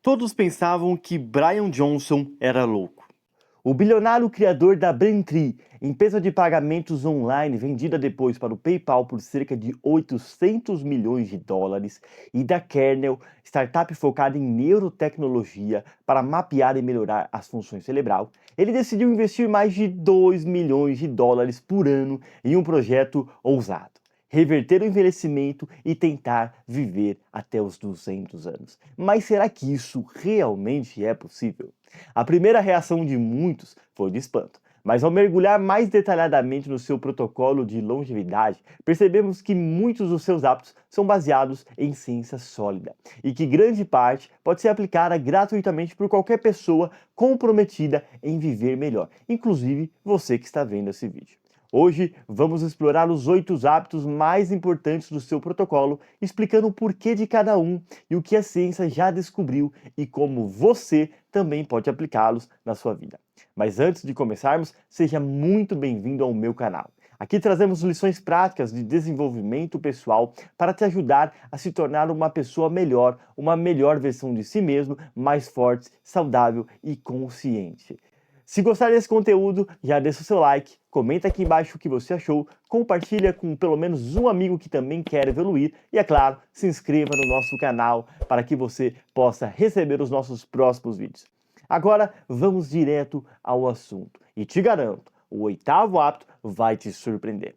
Todos pensavam que Brian Johnson era louco. O bilionário criador da Braintree, empresa de pagamentos online vendida depois para o PayPal por cerca de 800 milhões de dólares, e da Kernel, startup focada em neurotecnologia para mapear e melhorar as funções cerebral, ele decidiu investir mais de 2 milhões de dólares por ano em um projeto ousado: reverter o envelhecimento e tentar viver até os 200 anos. Mas será que isso realmente é possível? A primeira reação de muitos foi de espanto. Mas ao mergulhar mais detalhadamente no seu protocolo de longevidade, percebemos que muitos dos seus hábitos são baseados em ciência sólida e que grande parte pode ser aplicada gratuitamente por qualquer pessoa comprometida em viver melhor, inclusive você que está vendo esse vídeo. Hoje vamos explorar os 8 hábitos mais importantes do seu protocolo, explicando o porquê de cada um e o que a ciência já descobriu e como você também pode aplicá-los na sua vida. Mas antes de começarmos, seja muito bem-vindo ao meu canal. Aqui trazemos lições práticas de desenvolvimento pessoal para te ajudar a se tornar uma pessoa melhor, uma melhor versão de si mesmo, mais forte, saudável e consciente. Se gostar desse conteúdo, já deixa o seu like, comenta aqui embaixo o que você achou, compartilha com pelo menos um amigo que também quer evoluir e, é claro, se inscreva no nosso canal para que você possa receber os nossos próximos vídeos. Agora, vamos direto ao assunto e te garanto, o 8º hábito vai te surpreender.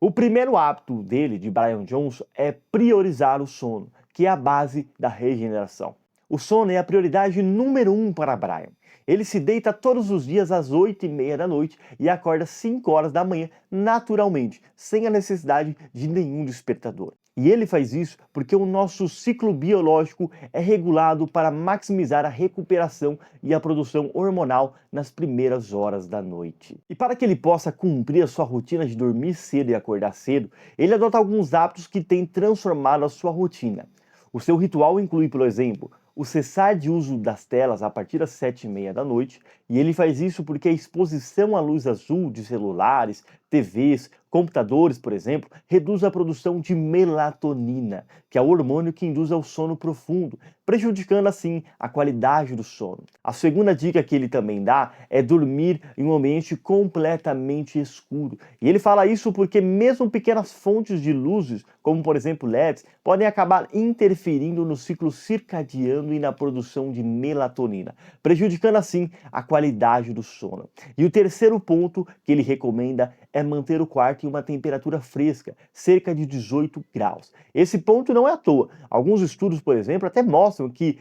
O primeiro hábito dele, de Brian Johnson, é priorizar o sono, que é a base da regeneração. O sono é a prioridade número 1 para Brian. Ele se deita todos os dias às 8h30 da noite e acorda às 5 horas da manhã naturalmente, sem a necessidade de nenhum despertador. E ele faz isso porque o nosso ciclo biológico é regulado para maximizar a recuperação e a produção hormonal nas primeiras horas da noite. E para que ele possa cumprir a sua rotina de dormir cedo e acordar cedo, ele adota alguns hábitos que têm transformado a sua rotina. O seu ritual inclui, por exemplo, o cessar de uso das telas a partir das 7h30 da noite, e ele faz isso porque a exposição à luz azul de celulares, TVs, computadores, por exemplo, reduz a produção de melatonina, que é o hormônio que induz ao sono profundo, prejudicando assim a qualidade do sono. A segunda dica que ele também dá é dormir em um ambiente completamente escuro. E ele fala isso porque mesmo pequenas fontes de luzes, como por exemplo LEDs, podem acabar interferindo no ciclo circadiano e na produção de melatonina, prejudicando assim a qualidade do sono. E o terceiro ponto que ele recomenda é manter o quarto em uma temperatura fresca, cerca de 18 graus. Esse ponto não é à toa. Alguns estudos, por exemplo, até mostram que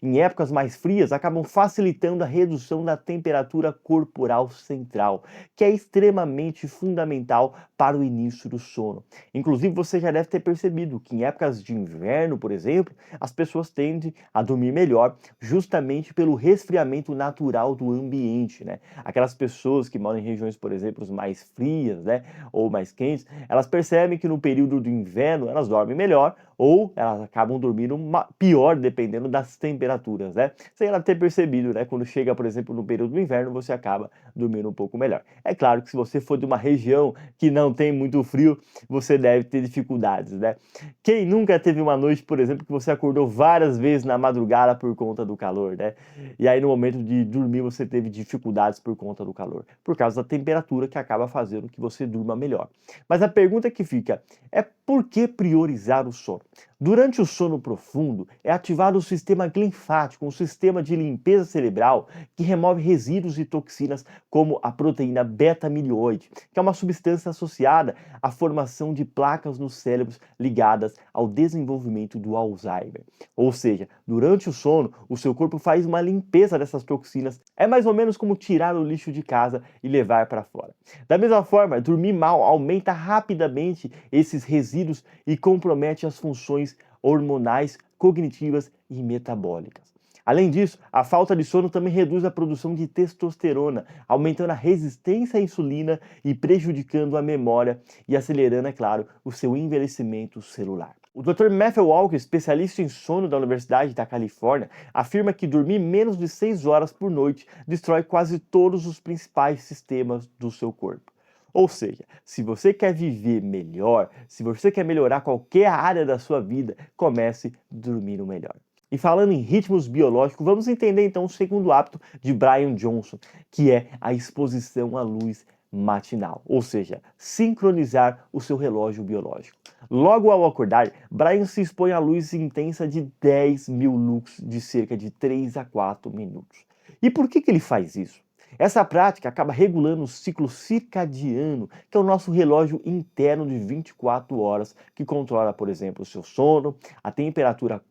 em épocas mais frias acabam facilitando a redução da temperatura corporal central, que é extremamente fundamental para o início do sono. Inclusive, você já deve ter percebido que em épocas de inverno, por exemplo, as pessoas tendem a dormir melhor, justamente pelo resfriamento natural do ambiente, né? Aquelas pessoas que moram em regiões, por exemplo, mais frias, né, ou mais quentes, elas percebem que no período do inverno elas dormem melhor ou elas acabam dormindo pior dependendo das temperaturas, né? Você já deve ter percebido, né? Quando chega, por exemplo, no período do inverno, você acaba dormindo um pouco melhor. É claro que se você for de uma região que não tem muito frio, você deve ter dificuldades, né? Quem nunca teve uma noite, por exemplo, que você acordou várias vezes na madrugada por conta do calor, né? E aí no momento de dormir você teve dificuldades por conta do calor, por causa da temperatura que acaba fazendo que você durma melhor. Mas a pergunta que fica é: por que priorizar o sono? Durante o sono profundo, é ativado o sistema linfático, um sistema de limpeza cerebral que remove resíduos e toxinas como a proteína beta-amiloide, que é uma substância associada à formação de placas nos cérebros ligadas ao desenvolvimento do Alzheimer. Ou seja, durante o sono, o seu corpo faz uma limpeza dessas toxinas. É mais ou menos como tirar o lixo de casa e levar para fora. Da mesma forma, dormir mal aumenta rapidamente esses resíduos e compromete as funções hormonais, cognitivas e metabólicas. Além disso, a falta de sono também reduz a produção de testosterona, aumentando a resistência à insulina e prejudicando a memória e acelerando, é claro, o seu envelhecimento celular. O Dr. Matthew Walker, especialista em sono da Universidade da Califórnia, afirma que dormir menos de 6 horas por noite destrói quase todos os principais sistemas do seu corpo. Ou seja, se você quer viver melhor, se você quer melhorar qualquer área da sua vida, comece dormindo melhor. E falando em ritmos biológicos, vamos entender então o segundo hábito de Brian Johnson, que é a exposição à luz matinal, ou seja, sincronizar o seu relógio biológico. Logo ao acordar, Brian se expõe à luz intensa de 10.000 lux de cerca de 3 a 4 minutos. E por que ele faz isso? Essa prática acaba regulando o ciclo circadiano, que é o nosso relógio interno de 24 horas, que controla, por exemplo, o seu sono, a temperatura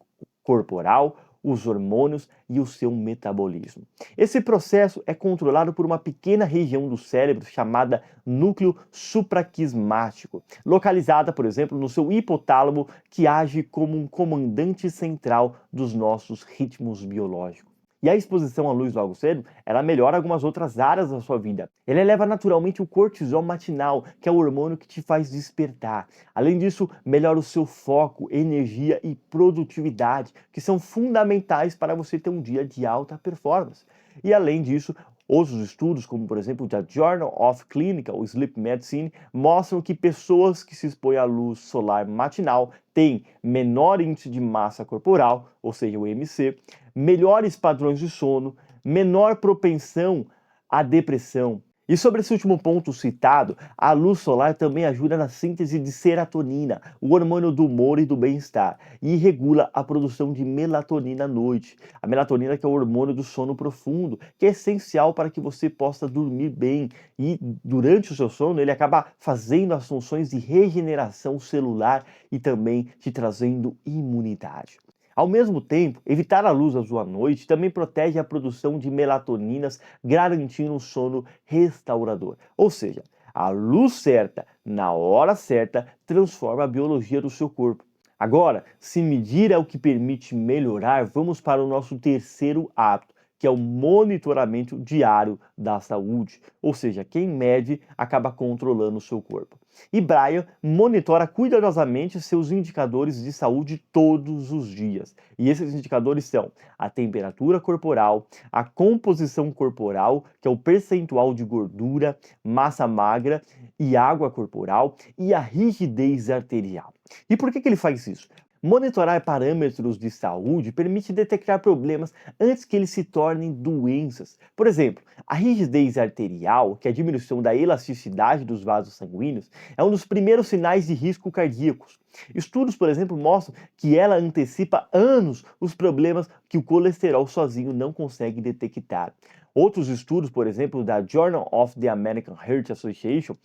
corporal, os hormônios e o seu metabolismo. Esse processo é controlado por uma pequena região do cérebro chamada núcleo supraquismático, localizada, por exemplo, no seu hipotálamo, que age como um comandante central dos nossos ritmos biológicos. E a exposição à luz logo cedo, ela melhora algumas outras áreas da sua vida. Ele eleva naturalmente o cortisol matinal, que é o hormônio que te faz despertar. Além disso, melhora o seu foco, energia e produtividade, que são fundamentais para você ter um dia de alta performance. E além disso, outros estudos, como por exemplo o da Journal of Clinical Sleep Medicine, mostram que pessoas que se expõem à luz solar matinal têm menor índice de massa corporal, ou seja, o IMC, melhores padrões de sono, menor propensão à depressão. E sobre esse último ponto citado, a luz solar também ajuda na síntese de serotonina, o hormônio do humor e do bem-estar, e regula a produção de melatonina à noite. A melatonina que é o hormônio do sono profundo, que é essencial para que você possa dormir bem. E durante o seu sono, ele acaba fazendo as funções de regeneração celular e também te trazendo imunidade. Ao mesmo tempo, evitar a luz azul à noite também protege a produção de melatoninas, garantindo um sono restaurador. Ou seja, a luz certa, na hora certa, transforma a biologia do seu corpo. Agora, se medir é o que permite melhorar, vamos para o nosso terceiro hábito, que é o monitoramento diário da saúde. Ou seja, quem mede acaba controlando o seu corpo. E Brian monitora cuidadosamente seus indicadores de saúde todos os dias. E esses indicadores são a temperatura corporal, a composição corporal, que é o percentual de gordura, massa magra e água corporal, e a rigidez arterial. E por que ele faz isso? Monitorar parâmetros de saúde permite detectar problemas antes que eles se tornem doenças. Por exemplo, a rigidez arterial, que é a diminuição da elasticidade dos vasos sanguíneos, é um dos primeiros sinais de risco cardíacos. Estudos, por exemplo, mostram que ela antecipa anos os problemas que o colesterol sozinho não consegue detectar. Outros estudos, por exemplo, da Journal of the American Heart Association,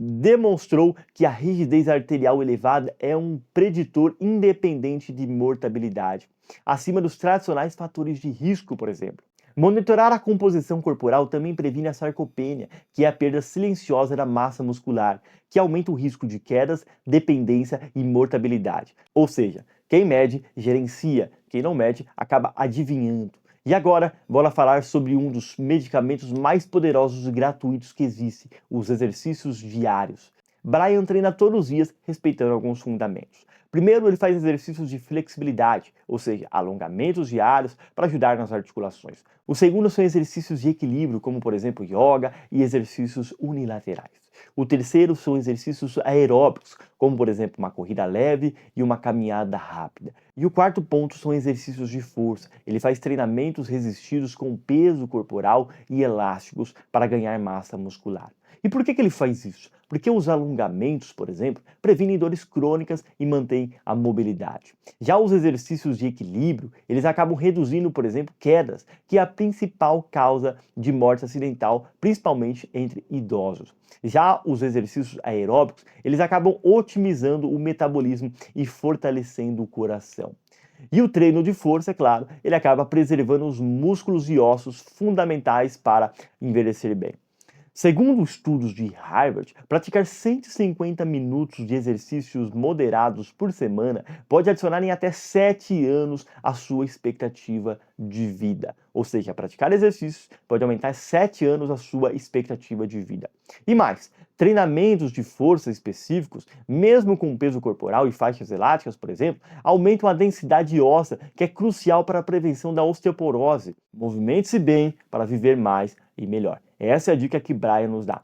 demonstrou que a rigidez arterial elevada é um preditor independente de mortalidade, acima dos tradicionais fatores de risco, por exemplo. Monitorar a composição corporal também previne a sarcopenia, que é a perda silenciosa da massa muscular, que aumenta o risco de quedas, dependência e mortalidade. Ou seja, quem mede, gerencia, quem não mede, acaba adivinhando. E agora, bora falar sobre um dos medicamentos mais poderosos e gratuitos que existe, os exercícios diários. Brian treina todos os dias respeitando alguns fundamentos. Primeiro, ele faz exercícios de flexibilidade, ou seja, alongamentos diários para ajudar nas articulações. O segundo são exercícios de equilíbrio, como por exemplo yoga e exercícios unilaterais. O terceiro são exercícios aeróbicos, como por exemplo uma corrida leve e uma caminhada rápida. E o quarto ponto são exercícios de força. Ele faz treinamentos resistidos com peso corporal e elásticos para ganhar massa muscular. E por que ele faz isso? Porque os alongamentos, por exemplo, previnem dores crônicas e mantêm a mobilidade. Já os exercícios de equilíbrio, eles acabam reduzindo, por exemplo, quedas, que é a principal causa de morte acidental, principalmente entre idosos. Já os exercícios aeróbicos, eles acabam otimizando o metabolismo e fortalecendo o coração. E o treino de força, é claro, ele acaba preservando os músculos e ossos fundamentais para envelhecer bem. Segundo estudos de Harvard, praticar 150 minutos de exercícios moderados por semana pode adicionar em até 7 anos a sua expectativa de vida. Ou seja, praticar exercícios pode aumentar 7 anos a sua expectativa de vida. E mais, treinamentos de força específicos, mesmo com peso corporal e faixas elásticas, por exemplo, aumentam a densidade óssea, que é crucial para a prevenção da osteoporose. Movimente-se bem para viver mais e melhor. Essa é a dica que Brian nos dá.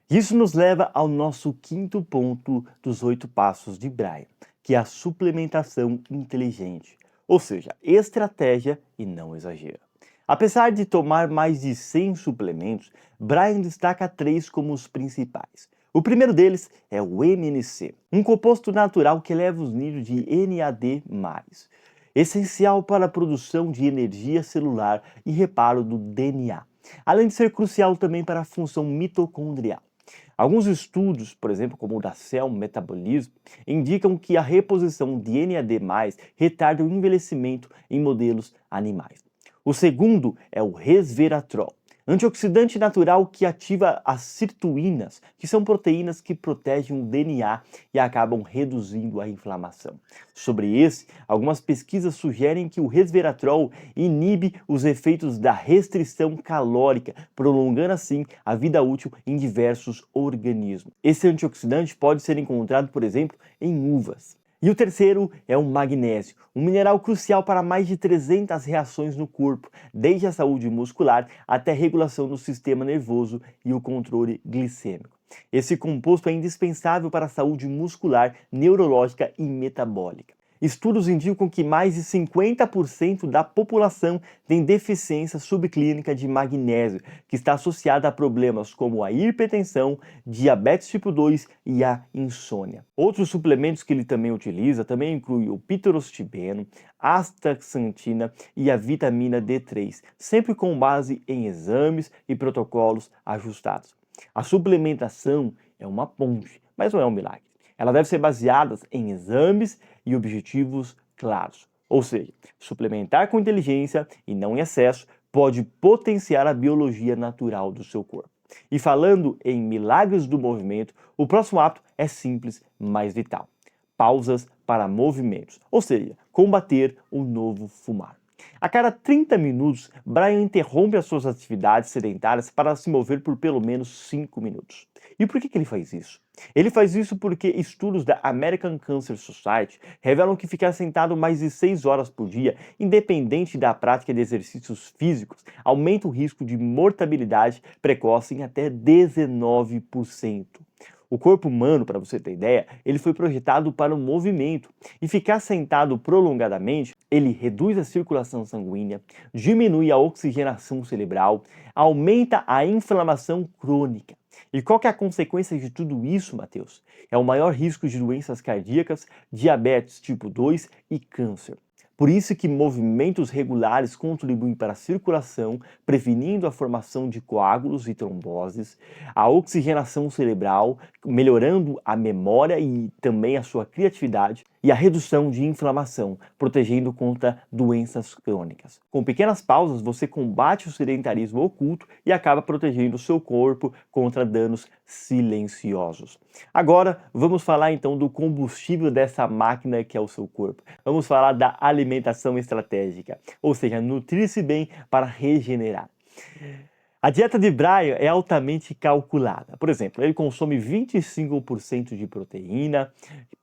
Isso nos leva ao nosso quinto ponto dos 8 passos de Brian, que é a suplementação inteligente. Ou seja, estratégia e não exagero. Apesar de tomar mais de 100 suplementos, Brian destaca 3 como os principais. O primeiro deles é o MNC, um composto natural que eleva os níveis de NAD+, essencial para a produção de energia celular e reparo do DNA, além de ser crucial também para a função mitocondrial. Alguns estudos, por exemplo, como o da Cell Metabolism, indicam que a reposição de NAD+, retarda o envelhecimento em modelos animais. O segundo é o resveratrol, antioxidante natural que ativa as sirtuínas, que são proteínas que protegem o DNA e acabam reduzindo a inflamação. Sobre esse, algumas pesquisas sugerem que o resveratrol inibe os efeitos da restrição calórica, prolongando assim a vida útil em diversos organismos. Esse antioxidante pode ser encontrado, por exemplo, em uvas. E o terceiro é o magnésio, um mineral crucial para mais de 300 reações no corpo, desde a saúde muscular até a regulação do sistema nervoso e o controle glicêmico. Esse composto é indispensável para a saúde muscular, neurológica e metabólica. Estudos indicam que mais de 50% da população tem deficiência subclínica de magnésio, que está associada a problemas como a hipertensão, diabetes tipo 2 e a insônia. Outros suplementos que ele também utiliza também incluem o piperostibeno, astaxantina e a vitamina D3, sempre com base em exames e protocolos ajustados. A suplementação é uma ponte, mas não é um milagre. Ela deve ser baseada em exames e objetivos claros. Ou seja, suplementar com inteligência e não em excesso pode potenciar a biologia natural do seu corpo. E falando em milagres do movimento, o próximo hábito é simples, mas vital. Pausas para movimentos, ou seja, combater o novo fumar. A cada 30 minutos, Brian interrompe as suas atividades sedentárias para se mover por pelo menos 5 minutos. E por que ele faz isso? Ele faz isso porque estudos da American Cancer Society revelam que ficar sentado mais de 6 horas por dia, independente da prática de exercícios físicos, aumenta o risco de mortalidade precoce em até 19%. O corpo humano, para você ter ideia, ele foi projetado para o movimento e ficar sentado prolongadamente, ele reduz a circulação sanguínea, diminui a oxigenação cerebral, aumenta a inflamação crônica. E qual que é a consequência de tudo isso, Matheus? É o maior risco de doenças cardíacas, diabetes tipo 2 e câncer. Por isso que movimentos regulares contribuem para a circulação, prevenindo a formação de coágulos e tromboses, a oxigenação cerebral, melhorando a memória e também a sua criatividade, e a redução de inflamação, protegendo contra doenças crônicas. Com pequenas pausas, você combate o sedentarismo oculto e acaba protegendo o seu corpo contra danos silenciosos. Agora, vamos falar então do combustível dessa máquina que é o seu corpo. Vamos falar da alimentação estratégica, ou seja, nutrir-se bem para regenerar. A dieta de Brian é altamente calculada. Por exemplo, ele consome 25% de proteína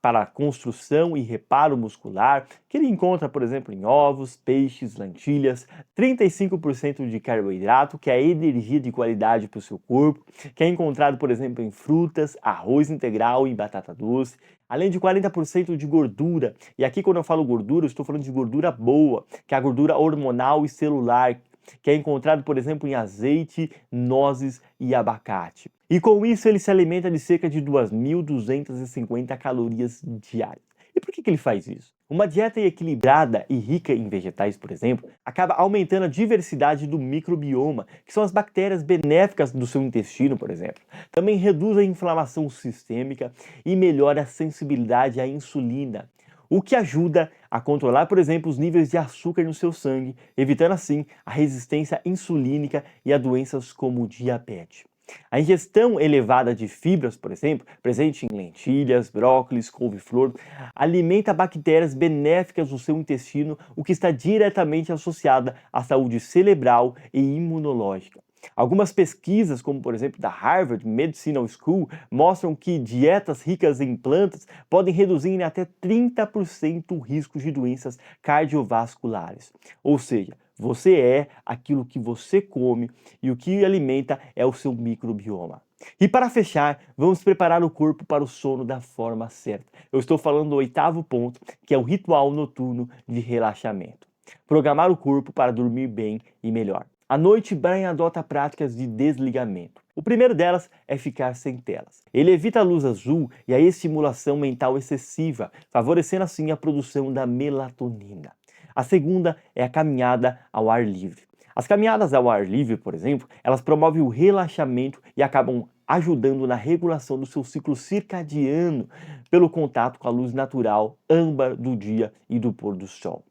para construção e reparo muscular, que ele encontra, por exemplo, em ovos, peixes, lentilhas, 35% de carboidrato, que é energia de qualidade para o seu corpo, que é encontrado, por exemplo, em frutas, arroz integral e batata doce, além de 40% de gordura. E aqui, quando eu falo gordura, eu estou falando de gordura boa, que é a gordura hormonal e celular, que é encontrado, por exemplo, em azeite, nozes e abacate. E com isso ele se alimenta de cerca de 2.250 calorias diárias. E por que ele faz isso? Uma dieta equilibrada e rica em vegetais, por exemplo, acaba aumentando a diversidade do microbioma, que são as bactérias benéficas do seu intestino, por exemplo. Também reduz a inflamação sistêmica e melhora a sensibilidade à insulina, o que ajuda a controlar, por exemplo, os níveis de açúcar no seu sangue, evitando assim a resistência insulínica e a doenças como o diabetes. A ingestão elevada de fibras, por exemplo, presente em lentilhas, brócolis, couve-flor, alimenta bactérias benéficas no seu intestino, o que está diretamente associado à saúde cerebral e imunológica. Algumas pesquisas, como por exemplo da Harvard Medical School, mostram que dietas ricas em plantas podem reduzir em até 30% o risco de doenças cardiovasculares. Ou seja, você é aquilo que você come e o que alimenta é o seu microbioma. E para fechar, vamos preparar o corpo para o sono da forma certa. Eu estou falando do 8º ponto, que é o ritual noturno de relaxamento. Programar o corpo para dormir bem e melhor. À noite, Brian adota práticas de desligamento. O primeiro delas é ficar sem telas. Ele evita a luz azul e a estimulação mental excessiva, favorecendo assim a produção da melatonina. A segunda é a caminhada ao ar livre. As caminhadas ao ar livre, por exemplo, elas promovem o relaxamento e acabam ajudando na regulação do seu ciclo circadiano pelo contato com a luz natural âmbar do dia e do pôr do sol.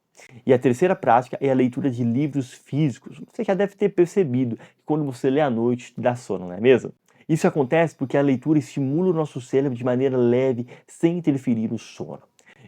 E a terceira prática é a leitura de livros físicos. Você já deve ter percebido que quando você lê à noite, dá sono, não é mesmo? Isso acontece porque a leitura estimula o nosso cérebro de maneira leve, sem interferir no sono.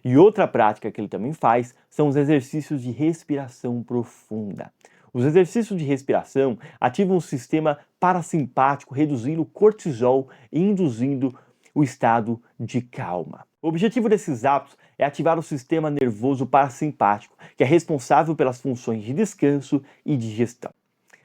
E outra prática que ele também faz são os exercícios de respiração profunda. Os exercícios de respiração ativam o sistema parasimpático, reduzindo o cortisol e induzindo o estado de calma. O objetivo desses hábitos é ativar o sistema nervoso parasimpático, que é responsável pelas funções de descanso e digestão.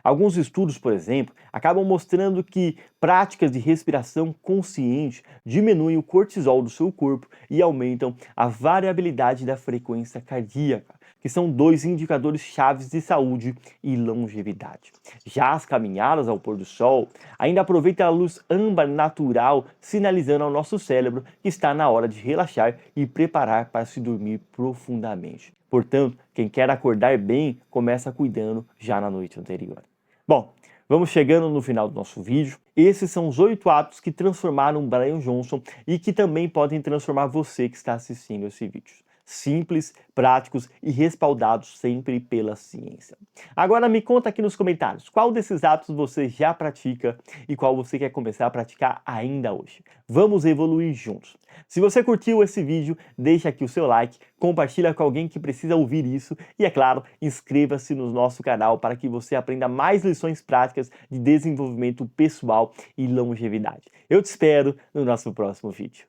Alguns estudos, por exemplo, acabam mostrando que práticas de respiração consciente diminuem o cortisol do seu corpo e aumentam a variabilidade da frequência cardíaca, que são 2 indicadores chaves de saúde e longevidade. Já as caminhadas ao pôr do sol ainda aproveitam a luz âmbar natural, sinalizando ao nosso cérebro que está na hora de relaxar e preparar para se dormir profundamente. Portanto, quem quer acordar bem, começa cuidando já na noite anterior. Bom, vamos chegando no final do nosso vídeo. Esses são os 8 hábitos que transformaram Brian Johnson e que também podem transformar você que está assistindo esse vídeo. Simples, práticos e respaldados sempre pela ciência. Agora me conta aqui nos comentários qual desses hábitos você já pratica e qual você quer começar a praticar ainda hoje. Vamos evoluir juntos. Se você curtiu esse vídeo, deixa aqui o seu like, compartilha com alguém que precisa ouvir isso e, é claro, inscreva-se no nosso canal para que você aprenda mais lições práticas de desenvolvimento pessoal e longevidade. Eu te espero no nosso próximo vídeo.